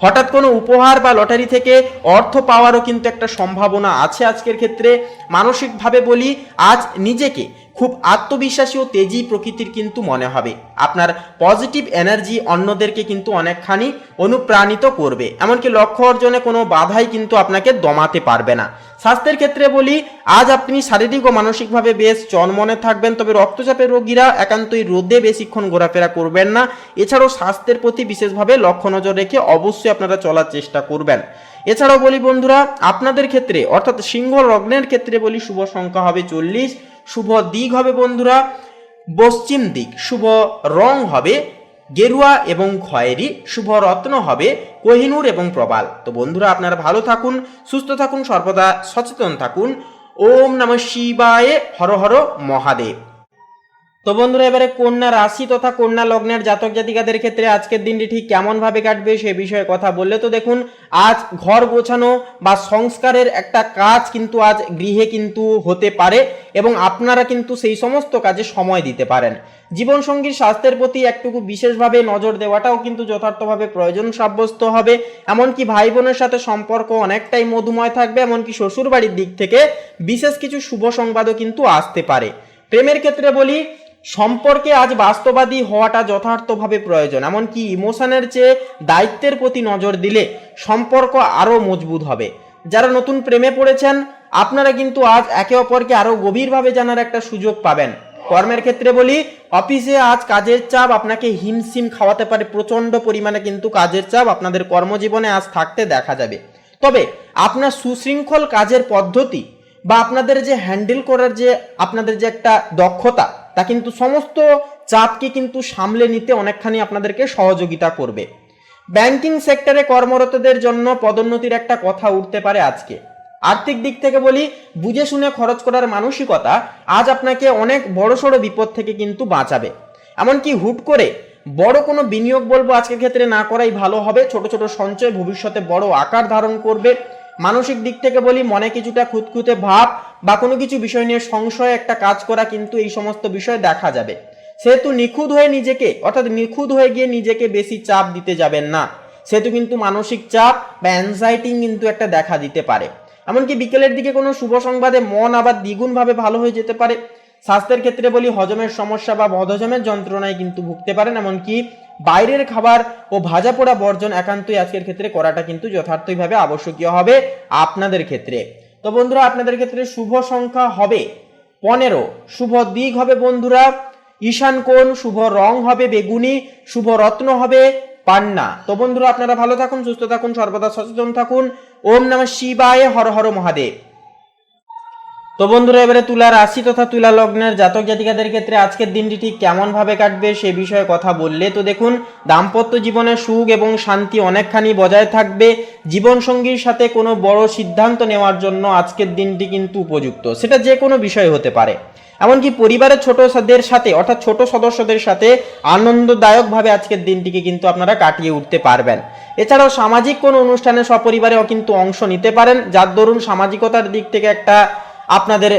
হঠাৎ কোনো উপহার বা লটারি থেকে অর্থ পাওয়ারও কিন্তু একটা সম্ভাবনা আছে আজকের ক্ষেত্রে। মানসিকভাবে বলি, আজ নিজেকে খুব আত্মবিশ্বাসী ও তেজি প্রকৃতির কিন্তু মনে হবে। আপনার পজিটিভ এনার্জি অন্যদেরকে কিন্তু অনেকখানি অনুপ্রাণিত করবে। এমনকি লক্ষ্য অর্জনে কোনো বাধাই কিন্তু আপনাকে দমাতে পারবে না। স্বাস্থ্যের ক্ষেত্রে বলি, আজ আপনি শারীরিক ও মানসিকভাবে বেশ চনমনে থাকবেন, তবে রক্তচাপের রোগীরা একান্তই রোদে বেশিক্ষণ ঘোরাফেরা করবেন না। এছাড়াও স্বাস্থ্যের প্রতি বিশেষভাবে লক্ষ্য নজর রেখে অবশ্যই আপনারা চলার চেষ্টা করবেন। এছাড়াও বলি বন্ধুরা, আপনাদের ক্ষেত্রে অর্থাৎ সিংহ লগ্নের ক্ষেত্রে বলি, শুভ সংখ্যা হবে 40, শুভ দিক হবে বন্ধুরা পশ্চিম দিক, শুভ রং হবে গেরুয়া এবং খয়েরি, শুভ রত্ন হবে কোহিনূর এবং প্রবাল। তো বন্ধুরা আপনারা ভালো থাকুন, সুস্থ থাকুন, সর্বদা সচেতন থাকুন। ওম নমঃ শিবায়, হর হর মহাদেব। তো বন্ধুরা এবারে কন্যা রাশি তথা কন্যা লগ্নের জাতক জাতিকাদের ক্ষেত্রে আজকের দিনটি ঠিক কেমন ভাবে কাটবে সে বিষয়ে কথা বললে তো দেখুন, আজ ঘর গোছানো বা সংস্কারের একটা কাজ কিন্তু আজ গৃহে কিন্তু হতে পারে এবং আপনারা কিন্তু সেই সমস্ত কাজে সময় দিতে পারেন। জীবনসঙ্গীর স্বাস্থ্যের প্রতি একটুকু বিশেষভাবে নজর দেওয়াটাও কিন্তু যথার্থভাবে প্রয়োজন সাব্যস্ত হবে। এমনকি ভাই বোনের সাথে সম্পর্ক অনেকটাই মধুময় থাকবে, এমনকি শ্বশুর বাড়ির দিক থেকে বিশেষ কিছু শুভ সংবাদও কিন্তু আসতে পারে। প্রেমের ক্ষেত্রে বলি, সম্পর্কে আজ বাস্তববাদী হওয়াটা যথার্থভাবে প্রয়োজন। এমনকি ইমোশনের চেয়ে দায়িত্বের প্রতি নজর দিলে সম্পর্ক আরও মজবুত হবে। যারা নতুন প্রেমে পড়েছেন আপনারা কিন্তু আজ একে অপরকে আরও গভীরভাবে জানার একটা সুযোগ পাবেন। কর্মের ক্ষেত্রে বলি, অফিসে আজ কাজের চাপ আপনাকে হিমশিম খাওয়াতে পারে, প্রচন্ড পরিমাণে কিন্তু কাজের চাপ আপনাদের কর্মজীবনে আজ থাকতে দেখা যাবে। তবে আপনার সুশৃঙ্খল কাজের পদ্ধতি বা আপনাদের যে হ্যান্ডেল করার যে আপনাদের যে একটা দক্ষতা, তা কিন্তু সমস্ত চাপকে কিন্তু সামলে নিতে অনেকখানি আপনাদেরকে সহযোগিতা করবে। ব্যাংকিং সেক্টরে কর্মরতদের জন্য পদোন্নতির একটা কথা উঠতে পারে আজকে। আর্থিক দিক থেকে বলি, বুঝে শুনে খরচ করার মানসিকতা আজ আপনাকে অনেক বড়সড় বিপদ থেকে কিন্তু বাঁচাবে। এমনকি হুট করে বড় কোনো বিনিয়োগ বলবো আজকের ক্ষেত্রে না করাই ভালো হবে। ছোট ছোট সঞ্চয় ভবিষ্যতে বড় আকার ধারণ করবে। মানসিক দিক থেকে বলি, মনে কিছুটা খুঁতখুঁতে ভাব বা কোনো কিছু বিষয় নিয়ে সংশয় একটা কাজ করা কিন্তু এই সমস্ত বিষয় দেখা যাবে। সেহেতু নিখুঁত হয়ে নিজেকে অর্থাৎ নিখুঁত হয়ে গিয়ে নিজেকে বেশি চাপ দিতে যাবেন না। সেহেতু কিন্তু মানসিক চাপ বা অ্যাংজাইটি কিন্তু একটা দেখা দিতে পারে। এমনকি বিকেলের দিকে কোনো শুভ সংবাদে মন আবার দ্বিগুণ ভাবে ভালো হয়ে যেতে পারে। স্বাস্থ্যের ক্ষেত্রে বলি, হজমের সমস্যা বা বদহজমের যন্ত্রণায় কিন্তু ভুগতে পারেন। এমনকি বাইরের খাবার ও ভাজা পোড়া বর্জন একান্তই আজকের ক্ষেত্রে করাটা কিন্তু যথার্থভাবে আবশ্যকীয় হবে আপনাদের ক্ষেত্রে। তো বন্ধুরা আপনাদের ক্ষেত্রে শুভ সংখ্যা হবে 15, শুভ দিক হবে বন্ধুরা ঈশান কোণ, শুভ রং হবে বেগুনি, শুভ রত্ন হবে পান্না। তো বন্ধুরা আপনারা ভালো থাকুন, সুস্থ থাকুন, সর্বদা সচেতন থাকুন। ওম নমঃ শিবায়, হর হর মহাদেব। তো বন্ধুরা এবারে তুলা রাশি তথা তুলা লগ্নের জাতক জাতিকাদের ক্ষেত্রে আজকের দিনটি ঠিক কেমন ভাবে কাটবে সে বিষয়ে কথা বললে তো দেখুন, দাম্পত্য জীবনে সুখ এবং শান্তি অনেকখানি বজায় থাকবে। জীবনসঙ্গীর সাথে কোনো বড় সিদ্ধান্ত নেওয়ার জন্য আজকের দিনটি কিন্তু উপযুক্ত, সেটা যে কোনো বিষয় হতে পারে। এমনকি পরিবারের ছোটদের সাথে অর্থাৎ ছোট সদস্যদের সাথে আনন্দদায়কভাবে আজকের দিনটিকে কিন্তু আপনারা কাটিয়ে উঠতে পারবেন। এছাড়াও সামাজিক কোনো অনুষ্ঠানে সপরিবারেও কিন্তু অংশ নিতে পারেন, যার দরুন সামাজিকতার দিক থেকে একটা আপনাদের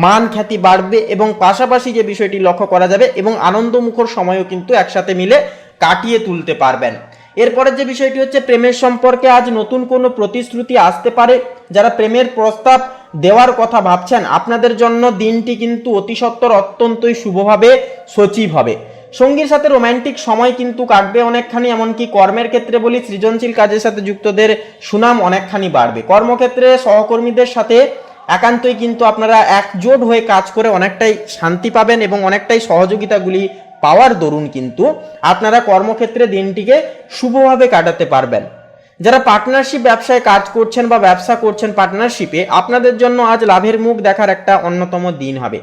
মান খ্যাতি বাড়বে এবং পাশাপাশি যে বিষয়টি লক্ষ্য করা যাবে এবং আনন্দমুখর সময়ও কিন্তু একসাথে মিলে কাটিয়ে তুলতে পারবেন। এরপরের যে বিষয়টি হচ্ছে প্রেমের সম্পর্কে আজ নতুন কোনো প্রতিশ্রুতি আসতে পারে। যারা প্রেমের প্রস্তাব দেওয়ার কথা ভাবছেন আপনাদের জন্য দিনটি কিন্তু অতি সত্বর অত্যন্তই শুভভাবে সচিব হবে। সঙ্গীর সাথে রোমান্টিক সময় কিন্তু কাটবে অনেকখানি। এমনকি কর্মের ক্ষেত্রে বলি, সৃজনশীল কাজের সাথে যুক্তদের সুনাম অনেকখানি বাড়বে। কর্মক্ষেত্রে সহকর্মীদের সাথে একান্তই কিন্তু আপনারা একজোট হয়ে কাজ করে অনেকটাই শান্তি পাবেন এবং অনেকটাই সহযোগিতাগুলি পাওয়ার দরুন কিন্তু আপনারা কর্মক্ষেত্রে দিনটিকে শুভভাবে কাটাতে পারবেন। যারা পার্টনারশিপ ব্যবসায় কাজ করছেন বা ব্যবসা করছেন পার্টনারশিপে, আপনাদের জন্য আজ লাভের মুখ দেখার একটা অন্যতম দিন হবে।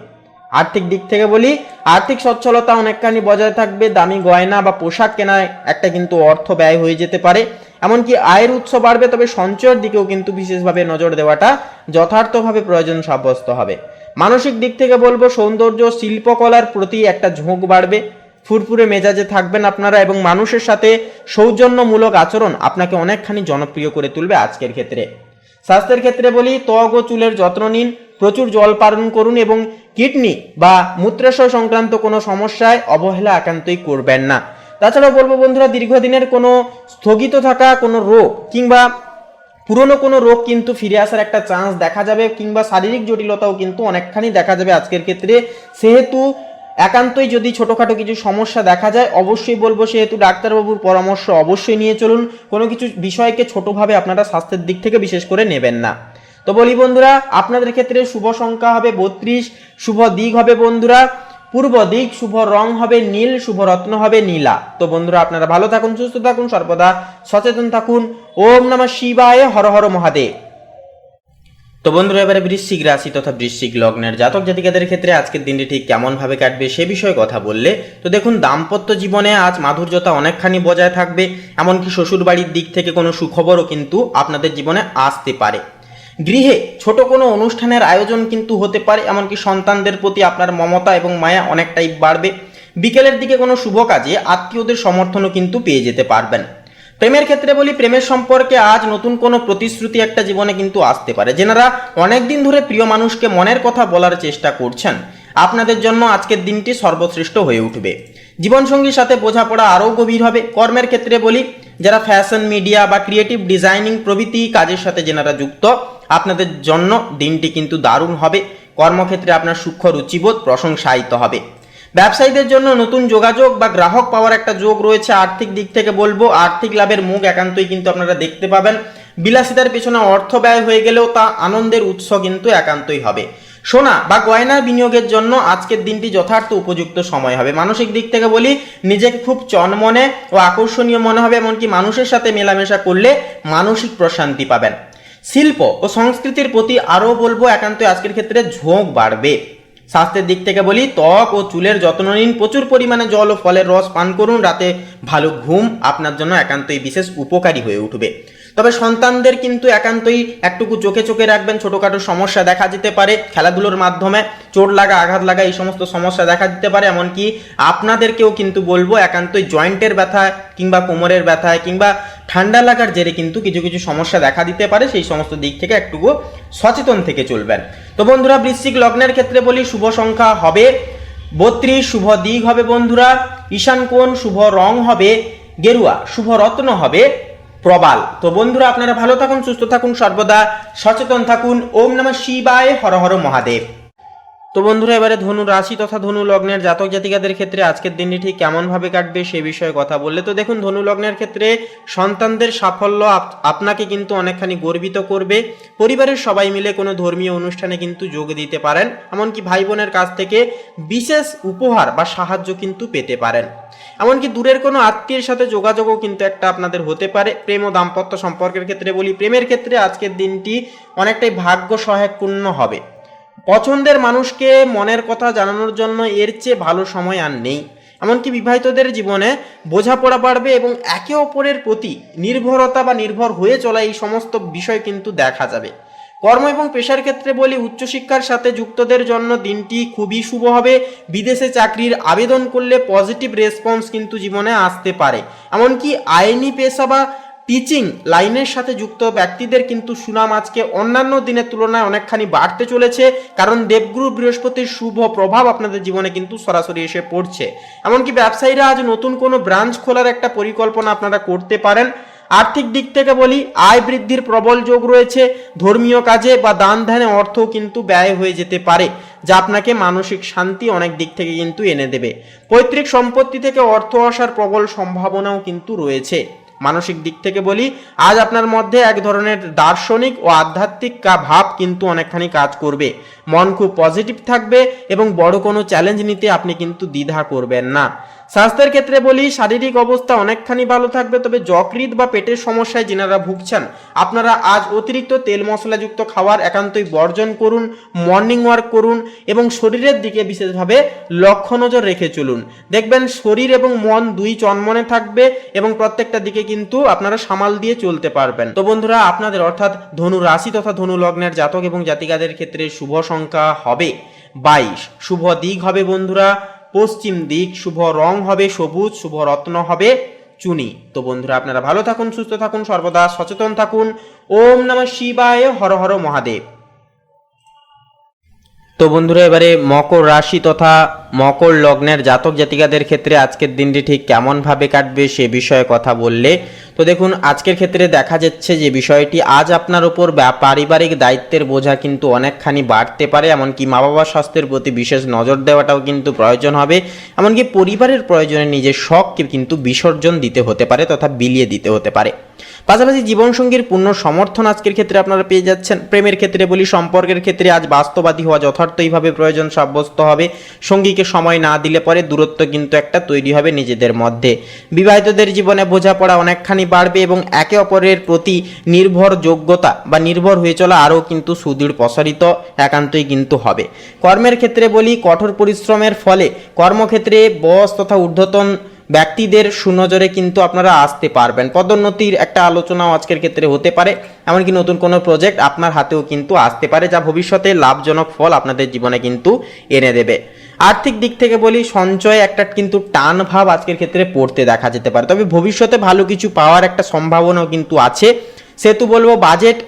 আর্থিক দিক থেকে বলি, আর্থিক সচ্ছলতা অনেকখানি বজায় থাকবে। দামি গয়না বা পোশাক কেনায় একটা কিন্তু অর্থ ব্যয় হয়ে যেতে পারে। এমনকি আয়ের উৎস বাড়বে, তবে সঞ্চয়ের দিকেও কিন্তু বিশেষভাবে নজর দেওয়াটা যথার্থভাবে প্রয়োজন সাব্যস্ত হবে। মানসিক দিক থেকে বলবো, সৌন্দর্য শিল্পকলার প্রতি একটা ঝোঁক বাড়বে। ফুরফুরে মেজাজে থাকবেন আপনারা এবং মানুষের সাথে সৌজন্যমূলক আচরণ আপনাকে অনেকখানি জনপ্রিয় করে তুলবে আজকের ক্ষেত্রে। স্বাস্থ্যের ক্ষেত্রে বলি, ত্বক ও চুলের যত্ন নিন, প্রচুর জল পান করুন এবং কিডনি বা মূত্রাশয় সংক্রান্ত কোনো সমস্যায় অবহেলা একান্তই করবেন না। তাছাড়াও বলবো বন্ধুরা, দীর্ঘদিনের কোনো স্থগিত থাকা কোনো রোগ কিংবা পুরনো কোনো রোগ কিন্তু ফিরে আসার একটা চান্স দেখা যাবে, কিংবা শারীরিক জটিলতাও কিন্তু অনেকখানি দেখা যাবে আজকের ক্ষেত্রে। সেহেতু একান্তই যদি ছোটোখাটো কিছু সমস্যা দেখা যায় অবশ্যই বলবো, সেহেতু ডাক্তারবাবুর পরামর্শ অবশ্যই নিয়ে চলুন। কোনো কিছু বিষয়কে ছোটোভাবে আপনারা স্বাস্থ্যের দিক থেকে বিশেষ করে নেবেন না। তো বলি বন্ধুরা, আপনাদের ক্ষেত্রে শুভ সংখ্যা হবে 32, শুভ দিক হবে বন্ধুরা পূর্ব দিক, শুভ রং হবে নীল, শুভ রত্ন হবে নীলা। তো বন্ধুরা আপনারা ভালো থাকুন, সুস্থ থাকুন, সর্বদা সচেতন থাকুন। ওম নমঃ শিবায়, হর হর মহাদেব। তো বন্ধুরা এবারে বৃশ্চিক রাশি তথা বৃশ্চিক লগ্নের জাতক জাতিকাদের ক্ষেত্রে আজকের দিনটি ঠিক কেমন ভাবে কাটবে সে বিষয়ে কথা বললে তো দেখুন, দাম্পত্য জীবনে আজ মাধুর্যতা অনেকখানি বজায় থাকবে। এমনকি শ্বশুর বাড়ির দিক থেকে কোনো সুখবরও কিন্তু আপনাদের জীবনে আসতে পারে। গৃহে ছোট কোনো অনুষ্ঠানের আয়োজন কিন্তু হতে পারে, এমনকি সন্তানদের প্রতি আপনার মমতা এবং মায়া অনেকটাই বাড়বে। বিকেলের দিকে কোনো শুভ কাজে আত্মীয়দের সমর্থনও কিন্তু পেয়ে যেতে পারবেন। প্রেমের ক্ষেত্রে বলি, প্রেমের সম্পর্কে আজ নতুন কোনো প্রতিশ্রুতি একটা জীবনে কিন্তু আসতে পারে। যেনারা অনেকদিন ধরে প্রিয় মানুষকে মনের কথা বলার চেষ্টা করছেন, আপনাদের জন্য আজকের দিনটি সর্বশ্রেষ্ঠ হয়ে উঠবে। জীবনসঙ্গীর সাথে বোঝাপড়া আরও গভীর হবে। কর্মের ক্ষেত্রে বলি, যারা ফ্যাশন, মিডিয়া বা ক্রিয়েটিভ ডিজাইনিং প্রভৃতি কাজের সাথে যেনারা যুক্ত, আপনাদের জন্য দিনটি কিন্তু দারুণ হবে। কর্মক্ষেত্রে আপনার সূক্ষ্ম রুচিবোধ প্রশংসায়িত হবে। ব্যবসায়ীদের জন্য নতুন যোগাযোগ বা গ্রাহক পাওয়ার একটা যোগ রয়েছে। আর্থিক দিক থেকে বলবো, আর্থিক লাভের মুখ একান্তই কিন্তু আপনারা দেখতে পাবেন। বিলাসিতার পেছনে অর্থ ব্যয় হয়ে গেলেও তা আনন্দের উৎস কিন্তু একান্তই হবে। সোনা বা গয়নার বিনিয়োগের জন্য আজকের দিনটি যথার্থ উপযুক্ত সময় হবে। মানসিক দিক থেকে বলি, নিজেকে খুব চনমনে ও আকর্ষণীয় মনে হবে, এমনকি মানুষের সাথে মেলামেশা করলে মানসিক প্রশান্তি পাবেন। শিল্প ও সংস্কৃতির প্রতি আরও বলবো, একান্তই আজকের ক্ষেত্রে ঝোঁক বাড়বে। স্বাস্থ্যের দিক থেকে বলি, ত্বক ও চুলের যত্ন নিন, প্রচুর পরিমাণে জল ও ফলের রস পান করুন, রাতে ভালো ঘুম আপনার জন্য একান্তই বিশেষ উপকারী হয়ে উঠবে। তবে সন্তানদের কিন্তু একান্তই একটুকু চোখে চোখে রাখবেন। ছোটোখাটো সমস্যা দেখা যেতে পারে, খেলাধুলোর মাধ্যমে চোট লাগা, আঘাত লাগা, এই সমস্ত সমস্যা দেখা দিতে পারে। এমনকি আপনাদেরকেও কিন্তু বলবো, একান্তই জয়েন্টের ব্যথায় কিংবা কোমরের ব্যথায় কিংবা ঠান্ডা লাগার জেরে কিন্তু কিছু কিছু সমস্যা দেখা দিতে পারে। সেই সমস্ত দিক থেকে একটুকু সচেতন থেকে চলবেন। তো বন্ধুরা, বৃশ্চিক লগ্নের ক্ষেত্রে বলি, শুভ সংখ্যা হবে 32, শুভ দিক হবে বন্ধুরা ঈশান কোণ, শুভ রং হবে গেরুয়া, শুভ রত্ন হবে প্রবাল। তো বন্ধুরা, আপনারা ভালো থাকুন, সুস্থ থাকুন, সর্বদা সচেতন থাকুন। ওম নমঃ শিবায়, হর হর মহাদেব। তো বন্ধুরা, এবারে ধনু রাশি তথা ধনু লগ্নের জাতক জাতিকাদের ক্ষেত্রে আজকের দিনটি ঠিক কেমন ভাবে কাটবে সে বিষয়ে কথা বললে, তো দেখুন, ধনু লগ্নের ক্ষেত্রে সন্তানদের সাফল্য আপনাকে কিন্তু অনেকখানি গর্বিত করবে। পরিবারের সবাই মিলে কোনো ধর্মীয় অনুষ্ঠানে কিন্তু যোগ দিতে পারেন, এমনকি ভাই বোনের কাছ থেকে বিশেষ উপহার বা সাহায্য কিন্তু পেতে পারেন। এমনকি দূরের কোনো আত্মীয়ের সাথে যোগাযোগও কিন্তু একটা আপনাদের হতে পারে। প্রেম ও দাম্পত্য সম্পর্কের ক্ষেত্রে বলি, প্রেমের ক্ষেত্রে আজকের দিনটি অনেকটাই ভাগ্য সহায়কপূর্ণ হবে। পছন্দের মানুষকে মনের কথা জানানোর জন্য এর চেয়ে ভালো সময় আর নেই। এমনকি বিবাহিতদের জীবনে বোঝাপড়া বাড়বে এবং একে অপরের প্রতি নির্ভরতা বা নির্ভর হয়ে চলা, এই সমস্ত বিষয় কিন্তু দেখা যাবে। কর্ম এবং পেশার ক্ষেত্রে বলি, উচ্চশিক্ষার সাথে যুক্তদের জন্য দিনটি খুবই শুভ হবে। বিদেশে চাকরির আবেদন করলে পজিটিভ রেসপন্স কিন্তু জীবনে আসতে পারে। এমনকি আইনি পেশা বা টিচিং লাইনের সাথে যুক্ত ব্যক্তিদের কিন্তু সুনাম আজকে অন্যান্য দিনের তুলনায় অনেকখানি বাড়তে চলেছে, কারণ দেবগুরু বৃহস্পতির শুভ প্রভাব আপনাদের জীবনে কিন্তু সরাসরি এসে পড়ছে। এমনকি ব্যবসায়ীরা আজ নতুন কোনো ব্রাঞ্চ খোলার একটা পরিকল্পনা আপনারা করতে পারেন। আর্থিক দিক থেকে বলি, আয় বৃদ্ধির প্রবল যোগ রয়েছে। ধর্মীয় কাজে বা দান ধ্যানে অর্থও কিন্তু ব্যয় হয়ে যেতে পারে, যা আপনাকে মানসিক শান্তি অনেক দিক থেকে কিন্তু এনে দেবে। পৈতৃক সম্পত্তি থেকে অর্থ আসার প্রবল সম্ভাবনাও কিন্তু রয়েছে। মানসিক দিক থেকে বলি, আজ আপনার মধ্যে এক ধরনের দার্শনিক ও আধ্যাত্মিক ভাব কিন্তু অনেকখানি কাজ করবে। মন খুব পজিটিভ থাকবে এবং বড় কোনো চ্যালেঞ্জ নিতে আপনি কিন্তু দ্বিধা করবেন না। স্বাস্থ্যের ক্ষেত্রে বলি, শারীরিক অবস্থা অনেকখানি ভালো থাকবে, তবে যকৃৎ বা পেটের সমস্যায় যেনারা ভুগছেন, আপনারা আজ অতিরিক্ত তেল মশলাযুক্ত খাবার একান্তই বর্জন করুন। মর্নিং ওয়াক করুন এবং শরীরের দিকে বিশেষভাবে লক্ষ্য নজর রেখে চলুন। দেখবেন শরীর এবং মন দুই চনমনে থাকবে এবং প্রত্যেকটা দিকে কিন্তু আপনারা সামাল দিয়ে চলতে পারবেন। তো বন্ধুরা, আপনাদের অর্থাৎ ধনু রাশি তথা ধনু লগ্নের জাতক এবং জাতিকাদের ক্ষেত্রে শুভ সংখ্যা হবে 22, শুভ দিক হবে বন্ধুরা পশ্চিম দিক, শুভ রং হবে সবুজ, শুভ রত্ন হবে চুনি। তো বন্ধুরা, আপনারা ভালো থাকুন, সুস্থ থাকুন, সর্বদা সচেতন থাকুন। ওম নমঃ শিবায়, হর হর মহাদেব। তো বন্ধুরা, এবারে মকর রাশি তথা মকর লগ্নের জাতক জাতিকাদের ক্ষেত্রে আজকের দিনটি ঠিক কেমন ভাবে কাটবে সে বিষয়ে কথা বললে, তো দেখুন, আজকের ক্ষেত্রে দেখা যাচ্ছে যে বিষয়টি আজ আপনার উপর পারিবারিক দায়িত্বের বোঝা কিন্তু অনেকখানি বাড়তে পারে। এমনকি মা বাবার স্বাস্থ্যের প্রতি বিশেষ নজর দেওয়াটাও কিন্তু প্রয়োজন হবে। এমনকি পরিবারের প্রয়োজনে নিজের শখকে কিন্তু বিসর্জন দিতে হতে পারে তথা বিলিয়ে দিতে হতে পারে। পাশাপাশি জীবনসঙ্গীর পূর্ণ সমর্থন আজকের ক্ষেত্রে আপনারা পেয়ে যাচ্ছেন। প্রেমের ক্ষেত্রে বলি, সম্পর্কের ক্ষেত্রে আজ বাস্তববাদী হওয়া যথার্থইভাবে প্রয়োজন সাব্যস্ত হবে। সঙ্গীকে সময় না দিলে পরে দূরত্ব কিন্তু একটা তৈরি হবে নিজেদের মধ্যে। বিবাহিতদের জীবনে বোঝাপড়া অনেকখানি বাড়বে এবং একে অপরের প্রতি নির্ভরযোগ্যতা বা নির্ভর হয়ে চলা আরও কিন্তু সুদৃঢ় প্রসারিত একান্তই কিন্তু হবে। কর্মের ক্ষেত্রে বলি, কঠোর পরিশ্রমের ফলে কর্মক্ষেত্রে বস তথা ঊর্ধ্বতন ব্যক্তিদের সুনজরে কিন্তু আপনারা আসতে পারবেন। পদোন্নতির একটা আলোচনাও আজকের ক্ষেত্রে হতে পারে, এমনকি নতুন কোনো প্রজেক্ট আপনার হাতেও কিন্তু আসতে পারে, যা ভবিষ্যতে লাভজনক ফল আপনাদের জীবনে কিন্তু এনে দেবে। আর্থিক দিক থেকে বলি, সঞ্চয়ে একটা কিন্তু টান ভাব আজকের ক্ষেত্রে পড়তে দেখা যেতে পারে, তবে ভবিষ্যতে ভালো কিছু পাওয়ার একটা সম্ভাবনাও কিন্তু আছে। সেহেতু বলবো বাজেট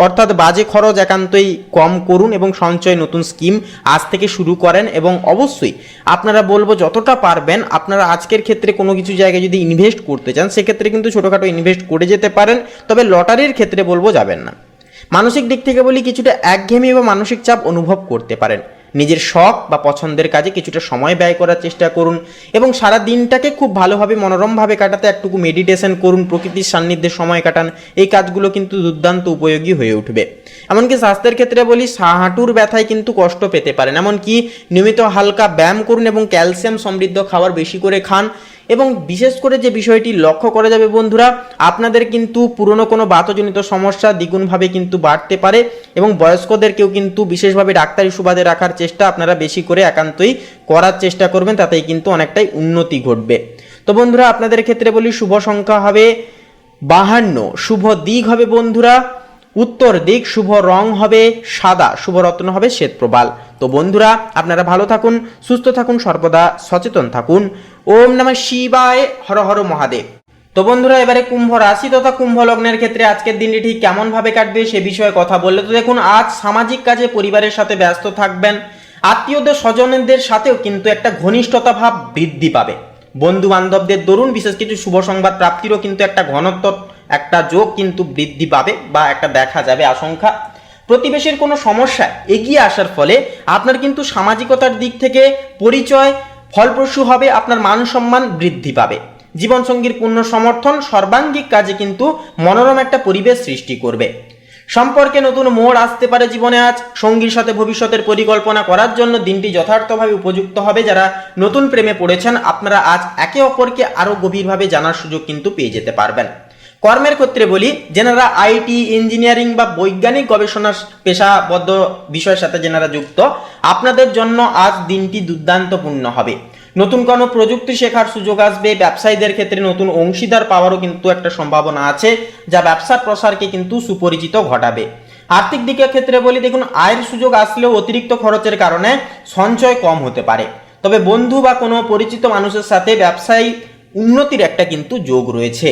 অর্থাৎ বাজে খরচ একান্তই কম করুন এবং সঞ্চয় নতুন স্কিম আজ থেকে শুরু করেন। এবং অবশ্যই আপনারা বলবো যতটা পারবেন আপনারা আজকের ক্ষেত্রে কোনো কিছু জায়গায় যদি ইনভেস্ট করতে চান সেক্ষেত্রে কিন্তু ছোটোখাটো ইনভেস্ট করে যেতে পারেন, তবে লটারির ক্ষেত্রে বলবো যাবেন না। মানসিক দিক থেকে বলি, কিছুটা একঘেয়েমি বা মানসিক চাপ অনুভব করতে পারেন। নিজের শখ বা পছন্দের কাজে কিছুটা সময় ব্যয় করার চেষ্টা করুন এবং সারা দিনটাকে খুব ভালোভাবে মনোরমভাবে কাটাতে একটুকু মেডিটেশন করুন, প্রকৃতির সান্নিধ্যে সময় কাটান। এই কাজগুলো কিন্তু দুর্দান্ত উপযোগী হয়ে উঠবে। এমনকি স্বাস্থ্যের ক্ষেত্রে বলি, হাঁটুর ব্যথায় কিন্তু কষ্ট পেতে পারেন, এমনকি নিয়মিত হালকা ব্যায়াম করুন এবং ক্যালসিয়াম সমৃদ্ধ খাবার বেশি করে খান। এবং বিশেষ করে যে বিষয়টি লক্ষ্য করা যাবে বন্ধুরা, আপনাদের কিন্তু পুরনো কোনো বাতজনিত সমস্যা দ্বিগুণভাবে কিন্তু বাড়তে পারে এবং বয়স্কদেরকেও কিন্তু বিশেষভাবে ডাক্তারি সুবাদে রাখার চেষ্টা আপনারা বেশি করে একান্তই করার চেষ্টা করবেন, তাতেই কিন্তু অনেকটাই উন্নতি ঘটবে। তো বন্ধুরা আপনাদের ক্ষেত্রে বলি, শুভ সংখ্যা হবে 52, শুভ দিক হবে বন্ধুরা উত্তর দিক, শুভ রং হবে সাদা, শুভ রত্ন হবে শ্বেতপ্রবাল। তো বন্ধুরা আপনারা ভালো থাকুন, সুস্থ থাকুন, সর্বদা সচেতন থাকুন। ওম নমঃ শিবায়, হর হর মহাদেব। তো বন্ধুরা এবারে কুম্ভ রাশি তথা কুম্ভ লগ্নের ক্ষেত্রে আজকের দিনটি ঠিক কেমন ভাবে কাটবে সে বিষয়ে কথা বললে তো দেখুন, আজ সামাজিক কাজে পরিবারের সাথে ব্যস্ত থাকবেন, আত্মীয়দের স্বজনদের সাথেও কিন্তু একটা ঘনিষ্ঠতা ভাব বৃদ্ধি পাবে। বন্ধু বান্ধবদের দরুন বিশেষ কিছু শুভ সংবাদ প্রাপ্তিরও কিন্তু একটা ঘনত্ব একটা যোগ কিন্তু বৃদ্ধি পাবে বা একটা দেখা যাবে আশঙ্কা। প্রতিবেশীর কোনো সমস্যা এগিয়ে আসার ফলে আপনার কিন্তু সামাজিকতার দিক থেকে পরিচয় ফলপ্রসূ হবে, আপনার মান সম্মান বৃদ্ধি পাবে। জীবনসঙ্গীর পূর্ণ সমর্থন সর্বাঙ্গিক কাজে কিন্তু মনোরম একটা পরিবেশ সৃষ্টি করবে। সম্পর্কে নতুন মোড় আসতে পারে জীবনে আজ। সঙ্গীর সাথে ভবিষ্যতের পরিকল্পনা করার জন্য দিনটি যথার্থভাবে উপযুক্ত হবে। যারা নতুন প্রেমে পড়েছেন আপনারা আজ একে অপরকে আরো গভীরভাবে জানার সুযোগ কিন্তু পেয়ে যেতে পারবেন। কর্মের ক্ষেত্রে বলি, যেনারা আইটি, ইঞ্জিনিয়ারিং বা বৈজ্ঞানিক গবেষণা পেশাবদ্ধ বিষয়ের সাথে যেনারা যুক্ত, আপনাদের জন্য আজ দিনটি দুর্দান্তপূর্ণ হবে। নতুন কোনো প্রযুক্তি শেখার সুযোগ আসবে। ব্যবসায়ীদের ক্ষেত্রে নতুন অংশীদার পাওয়ারও কিন্তু একটা সম্ভাবনা আছে, যা ব্যবসার প্রসারকে কিন্তু সুপরিচিত ঘটাবে। আর্থিক দিকের ক্ষেত্রে বলি, দেখুন আয়ের সুযোগ আসলেও অতিরিক্ত খরচের কারণে সঞ্চয় কম হতে পারে, তবে বন্ধু বা কোনো পরিচিত মানুষের সাথে ব্যবসায়ী উন্নতির একটা কিন্তু যোগ রয়েছে।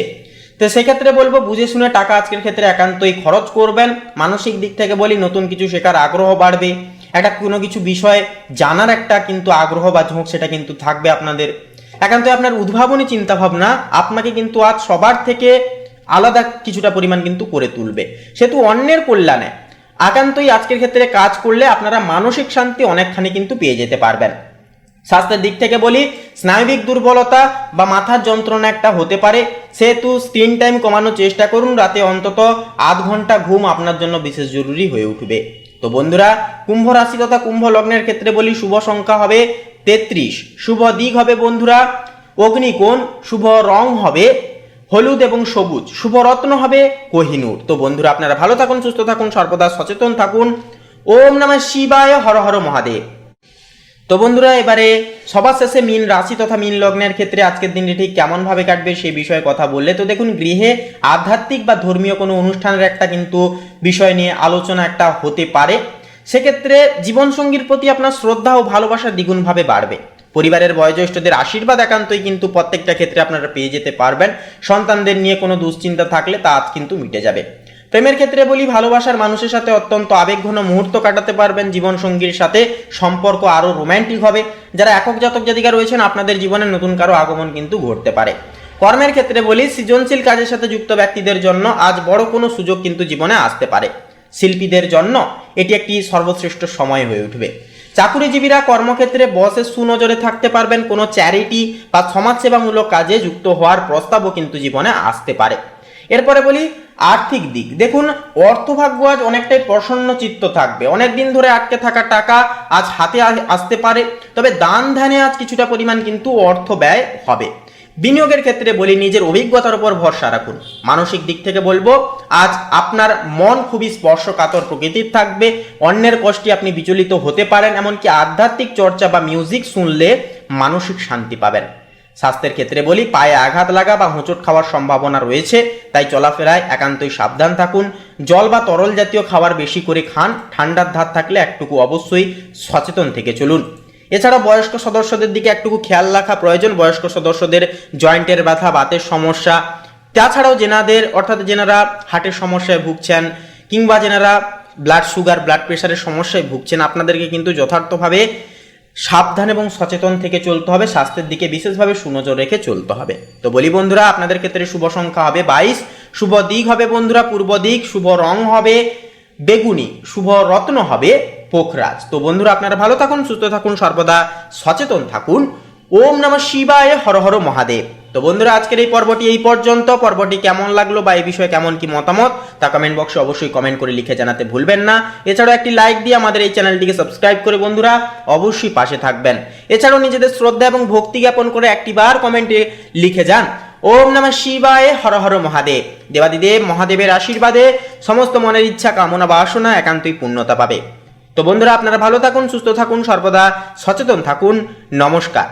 তো সেক্ষেত্রে বলবো বুঝে শুনে টাকা আজকের ক্ষেত্রে একান্তই খরচ করবেন। মানসিক দিক থেকে বলি, নতুন কিছু শেখার আগ্রহ বাড়বে, একটা কোনো কিছু বিষয় জানার একটা কিন্তু আগ্রহ বা ঝোঁক সেটা কিন্তু থাকবে আপনাদের। একান্তই আপনার উদ্ভাবনী চিন্তাভাবনা আপনাকে কিন্তু আজ সবার থেকে আলাদা কিছুটা পরিমাণ কিন্তু করে তুলবে। সেহেতু অন্যের কল্যাণে একান্তই আজকের ক্ষেত্রে কাজ করলে আপনারা মানসিক শান্তি অনেকখানি কিন্তু পেয়ে যেতে পারবেন। স্বাস্থ্যের দিক থেকে বলি, স্নায়বিক দুর্বলতা বা মাথার যন্ত্রণা একটা হতে পারে, সেহেতু স্ক্রিন টাইম কমানোর চেষ্টা করুন। রাতে অন্তত আধ ঘন্টা ঘুম আপনার জন্য বিশেষ জরুরি হয়ে উঠবে। তো বন্ধুরা কুম্ভ রাশি তথা কুম্ভ লগ্নের ক্ষেত্রে বলি, শুভ সংখ্যা হবে 33, শুভ দিক হবে বন্ধুরা অগ্নিকোণ, শুভ রং হবে হলুদ এবং সবুজ, শুভ রত্ন হবে কোহিনূর। তো বন্ধুরা আপনারা ভালো থাকুন, সুস্থ থাকুন, সর্বদা সচেতন থাকুন। ওম নমঃ শিবায়, হর হর মহাদেব। তো বন্ধুরা এবারে সবার শেষে মীন রাশি তথা মীন লগ্নের ক্ষেত্রে আজকের দিনটি ঠিক কেমন ভাবে কাটবে সেই বিষয়ে কথা বললে তো দেখুন, গৃহে আধ্যাত্মিক বা ধর্মীয় কোনো অনুষ্ঠানের একটা কিন্তু বিষয় নিয়ে আলোচনা একটা হতে পারে। সেক্ষেত্রে জীবনসঙ্গীর প্রতি আপনার শ্রদ্ধা ও ভালোবাসা দ্বিগুণভাবে বাড়বে। পরিবারের বয়োজ্যেষ্ঠদের আশীর্বাদ একান্তই কিন্তু প্রত্যেকটা ক্ষেত্রে আপনারা পেয়ে যেতে পারবেন। সন্তানদের নিয়ে কোনো দুশ্চিন্তা থাকলে তা আজ কিন্তু মিটে যাবে। প্রেমের ক্ষেত্রে বলি, ভালোবাসার মানুষের সাথে অত্যন্ত আবেগঘন মুহূর্ত কাটাতে পারবেন। জীবনসঙ্গীর সাথে সম্পর্ক আরো রোম্যান্টিক হবে। যারা একক জাতক জাতিকা রয়েছেন আপনাদের জীবনে নতুন কারো আগমন কিন্তু ঘটতে পারে। কর্মের ক্ষেত্রে বলি, সৃজনশীল কাজের সাথে যুক্ত ব্যক্তিদের জন্য আজ বড় কোনো সুযোগ কিন্তু জীবনে আসতে পারে। শিল্পীদের জন্য এটি একটি সর্বশ্রেষ্ঠ সময় হয়ে উঠবে। চাকুরিজীবীরা কর্মক্ষেত্রে বসের সুনজরে থাকতে পারবেন। কোনো চ্যারিটি বা সমাজসেবামূলক কাজে যুক্ত হওয়ার প্রস্তাবও কিন্তু জীবনে আসতে পারে। এরপরে বলি আর্থিক দিক, দেখুন অর্থভাগ্য আজ অনেকটাই প্রসন্ন চিত্ত থাকবে। অনেকদিন ধরে আটকে থাকা টাকা আজ হাতে আসতে পারে, তবে দান ধ্যানে আজ কিছুটা পরিমাণ কিন্তু অর্থ ব্যয় হবে। বিনিয়োগের ক্ষেত্রে বলি, নিজের অভিজ্ঞতার উপর ভরসা রাখুন। মানসিক দিক থেকে বলবো আজ আপনার মন খুবই স্পর্শকাতর প্রকৃতির থাকবে। অন্যের কষ্টে আপনি বিচলিত হতে পারেন, এমনকি আধ্যাত্মিক চর্চা বা মিউজিক শুনলে মানসিক শান্তি পাবেন। স্বাস্থ্যের ক্ষেত্রে বলি, পায়ে আঘাত লাগা বা হোঁচট খাওয়ার সম্ভাবনা রয়েছে, তাই চলাফেরায় একান্তই সাবধান থাকুন। জল বা তরল জাতীয় খাবার বেশি করে খান। ঠান্ডার ধাত থাকলে একটুকু অবশ্যই সচেতন থেকে চলুন। এছাড়া বয়স্ক সদস্যদের দিকে একটুকু খেয়াল রাখা প্রয়োজন। বয়স্ক সদস্যদের জয়েন্টের ব্যথা, বাতের সমস্যা, তাছাড়াও যেনারা হার্টের সমস্যায় ভুগছেন কিংবা যেনারা ব্লাড সুগার, ব্লাড প্রেশারের সমস্যায় ভুগছেন, আপনাদেরকে কিন্তু যথার্থভাবে সাবধান এবং সচেতন থেকে চলতে হবে। স্বাস্থ্যের দিকে বিশেষভাবে সুনজর রেখে চলতে হবে। তো বলি বন্ধুরা, আপনাদের ক্ষেত্রে শুভ সংখ্যা হবে 22, শুভ দিক হবে বন্ধুরা পূর্ব দিক, শুভ রং হবে বেগুনি, শুভ রত্ন হবে পোখরাজ। তো বন্ধুরা, আপনারা ভালো থাকুন, সুস্থ থাকুন, সর্বদা সচেতন থাকুন। ওম নমঃ শিবায়, হর হর মহাদেব। তো বন্ধুরা, আজকের এই পর্বটি এই পর্যন্ত। পর্বটি কেমন লাগলো বা এই বিষয়ে কেমন কি মতামত তা কমেন্ট বক্সে অবশ্যই কমেন্ট করে লিখে জানাতে ভুলবেন না। এছাড়াও একটি লাইক দিয়ে আমাদের এই চ্যানেলটিকে সাবস্ক্রাইব করে বন্ধুরা অবশ্যই পাশে থাকবেন। এছাড়াও নিজেদের শ্রদ্ধা এবং ভক্তি জ্ঞাপন করে একটিবার কমেন্টে লিখে যান ওম নমঃ শিবায়, হর হর মহাদেব। দেবাদিদেব মহাদেবের আশীর্বাদে সমস্ত মনের ইচ্ছা, কামনা, বাসনা একান্তই পূর্ণতা পাবে। তো বন্ধুরা, আপনারা ভালো থাকুন, সুস্থ থাকুন, সর্বদা সচেতন থাকুন। নমস্কার।